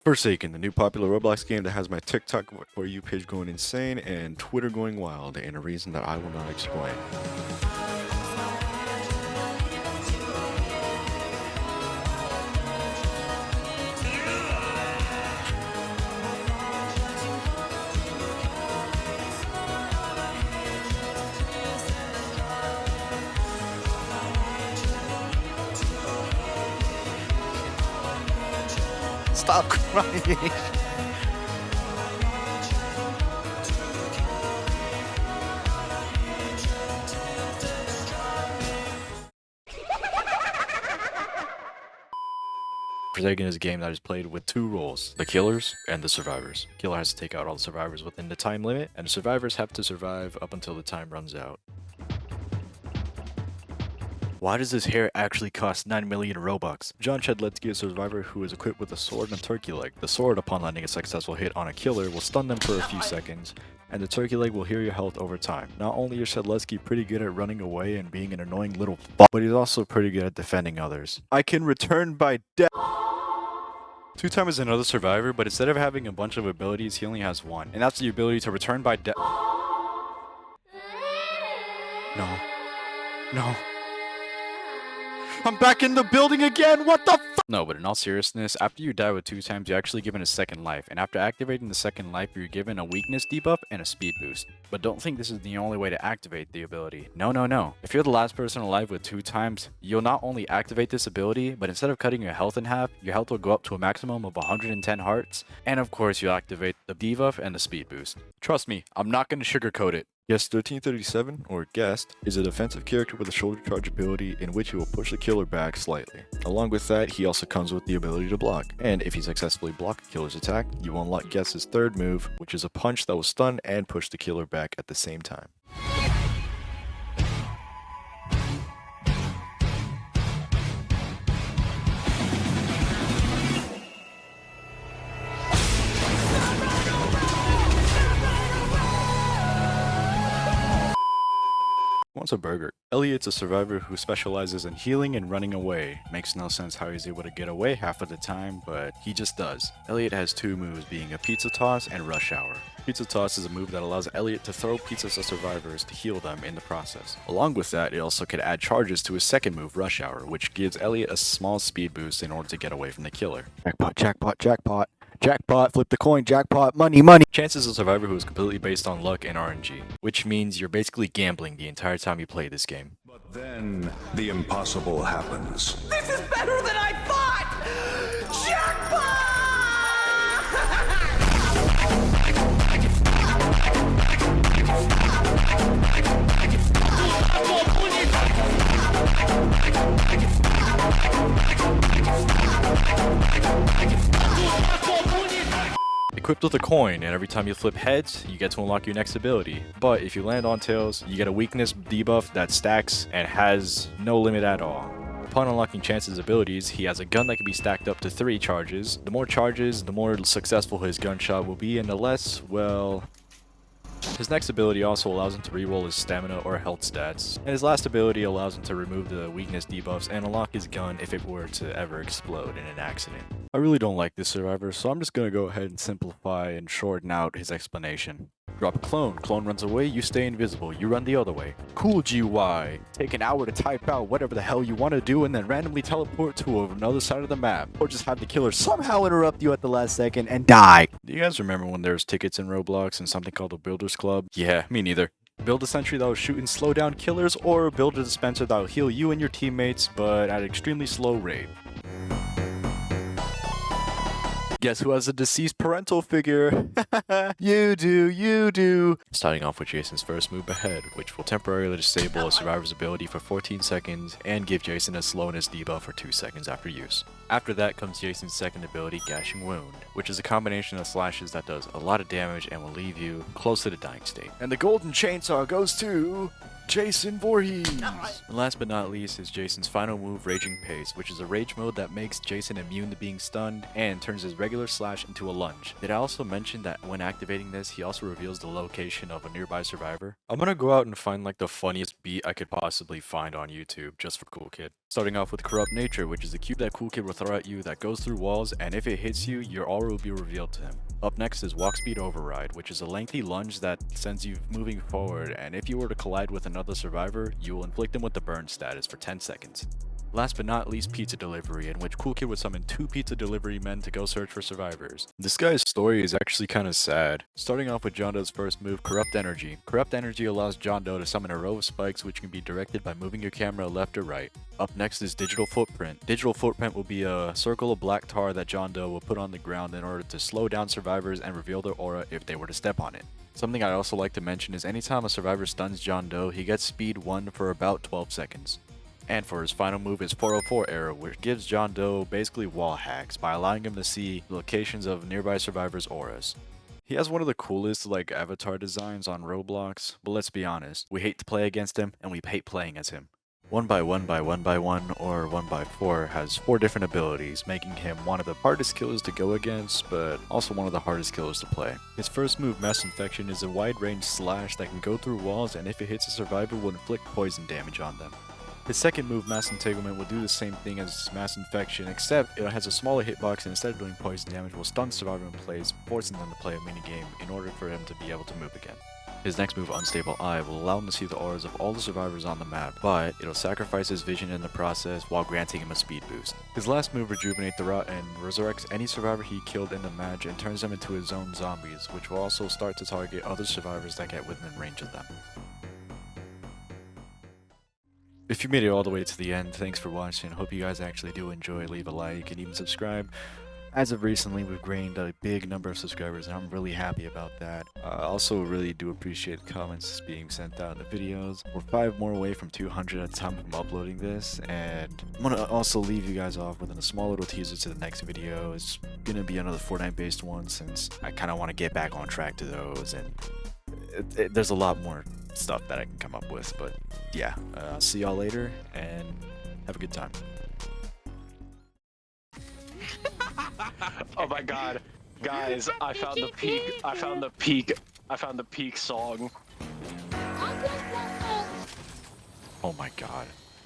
Forsaken, the new popular Roblox game that has my TikTok For You page going insane and Twitter going wild, and a reason that I will not explain. Stop crying! Forsaken is a game that is played with two roles, the killers and the survivors. The killer has to take out all the survivors within the time limit, and the survivors have to survive up until the time runs out. Why does this hair actually cost 9 million Robux? John Chedletsky is a survivor who is equipped with a sword and a turkey leg. The sword, upon landing a successful hit on a killer, will stun them for a few seconds, and the turkey leg will heal your health over time. Not only is Chedletsky pretty good at running away and being an annoying little fuck, but he's also pretty good at defending others. I can return by death. Two-Time is another survivor, but instead of having a bunch of abilities, he only has one, and that's the ability to return by death. No. No. I'm back in the building again, what the f— No, but in all seriousness, after you die with 2 times, you're actually given a second life, and after activating the second life, you're given a weakness debuff and a speed boost. But don't think this is the only way to activate the ability. No, no, no. If you're the last person alive with 2 times, you'll not only activate this ability, but instead of cutting your health in half, your health will go up to a maximum of 110 hearts, and of course you'll activate the debuff and the speed boost. Trust me, I'm not going to sugarcoat it. Guest 1337, or Guest, is a defensive character with a shoulder charge ability in which he will push the killer back slightly. Along with that, he also comes with the ability to block, and if he successfully blocks a killer's attack, you will unlock Guest's third move, which is a punch that will stun and push the killer back at the same time. Wants a burger. Elliot's a survivor who specializes in healing and running away. Makes no sense how he's able to get away half of the time, but he just does. Elliot has 2 moves, being a pizza toss and rush hour. Pizza toss is a move that allows Elliot to throw pizzas at survivors to heal them in the process. Along with that, it also can add charges to his second move, rush hour, which gives Elliot a small speed boost in order to get away from the killer. Jackpot, jackpot, jackpot. Jackpot, flip the coin, jackpot, money, money! Chance is a survivor who is completely based on luck and RNG, which means you're basically gambling the entire time you play this game. But then, the impossible happens. This is better than I thought! Equipped with a coin, and every time you flip heads, you get to unlock your next ability. But if you land on tails, you get a weakness debuff that stacks and has no limit at all. Upon unlocking Chance's abilities, he has a gun that can be stacked up to 3 charges. The more charges, the more successful his gunshot will be, and the less, well... His next ability also allows him to reroll his stamina or health stats, and his last ability allows him to remove the weakness debuffs and unlock his gun if it were to ever explode in an accident. I really don't like this survivor, so I'm just gonna go ahead and simplify and shorten out his explanation. Drop a clone. Clone runs away, you stay invisible. You run the other way. Cool GY. Take an hour to type out whatever the hell you want to do and then randomly teleport to another side of the map. Or just have the killer somehow interrupt you at the last second and die. Do you guys remember when there was tickets in Roblox and something called a Builders Club? Yeah, me neither. Build a sentry that will shoot and slow down killers, or build a dispenser that will heal you and your teammates, but at an extremely slow rate. Guess who has a deceased parental figure? You do, you do. Starting off with Jason's first move ahead, which will temporarily disable a survivor's ability for 14 seconds and give Jason a slowness debuff for 2 seconds after use. After that comes Jason's second ability, Gashing Wound, which is a combination of slashes that does a lot of damage and will leave you close to the dying state. And the golden chainsaw goes to... Jason Voorhees! And last but not least is Jason's final move, Raging Pace, which is a rage mode that makes Jason immune to being stunned and turns his regular slash into a lunge. Did I also mention that when activating this, he also reveals the location of a nearby survivor? I'm gonna go out and find like the funniest beat I could possibly find on YouTube just for Cool Kid. Starting off with Corrupt Nature, which is the cube that Cool Kid will throw at you that goes through walls, and if it hits you, your aura will be revealed to him. Up next is Walk Speed Override, which is a lengthy lunge that sends you moving forward, and if you were to collide with another survivor, you will inflict them with the burn status for 10 seconds. Last but not least, Pizza Delivery, in which Cool Kid would summon 2 pizza delivery men to go search for survivors. This guy's story is actually kinda sad. Starting off with John Doe's first move, Corrupt Energy. Corrupt Energy allows John Doe to summon a row of spikes which can be directed by moving your camera left or right. Up next is Digital Footprint. Digital Footprint will be a circle of black tar that John Doe will put on the ground in order to slow down survivors and reveal their aura if they were to step on it. Something I'd also like to mention is anytime a survivor stuns John Doe, he gets speed 1 for about 12 seconds. And for his final move is 404 Arrow, which gives John Doe basically wall hacks by allowing him to see locations of nearby survivors' auras. He has one of the coolest like avatar designs on Roblox, but let's be honest, we hate to play against him and we hate playing as him. 1x1x1x1 or 1x4 has 4 different abilities, making him one of the hardest killers to go against, but also one of the hardest killers to play. His first move, Mass Infection, is a wide range slash that can go through walls, and if it hits a survivor, will inflict poison damage on them. His second move, Mass Entanglement, will do the same thing as Mass Infection, except it has a smaller hitbox and instead of doing poison damage, will stun survivor in place, forcing them to play a minigame in order for him to be able to move again. His next move, Unstable Eye, will allow him to see the auras of all the survivors on the map, but it'll sacrifice his vision in the process while granting him a speed boost. His last move, Rejuvenate the Rot, and resurrects any survivor he killed in the match and turns them into his own zombies, which will also start to target other survivors that get within range of them. If you made it all the way to the end, thanks for watching. Hope you guys actually do enjoy. Leave a like and even subscribe. As of recently, we've gained a big number of subscribers, and I'm really happy about that. I also really do appreciate comments being sent out in the videos. We're 5 more away from 200 at the time of uploading this, and I'm gonna also leave you guys off with a small little teaser to the next video. It's gonna be another Fortnite-based one, since I kind of want to get back on track to those, and there's a lot more stuff that I can come up with. But yeah, I'll see y'all later, and have a good time. Oh my god. Guys, I found the peak song. Oh my god.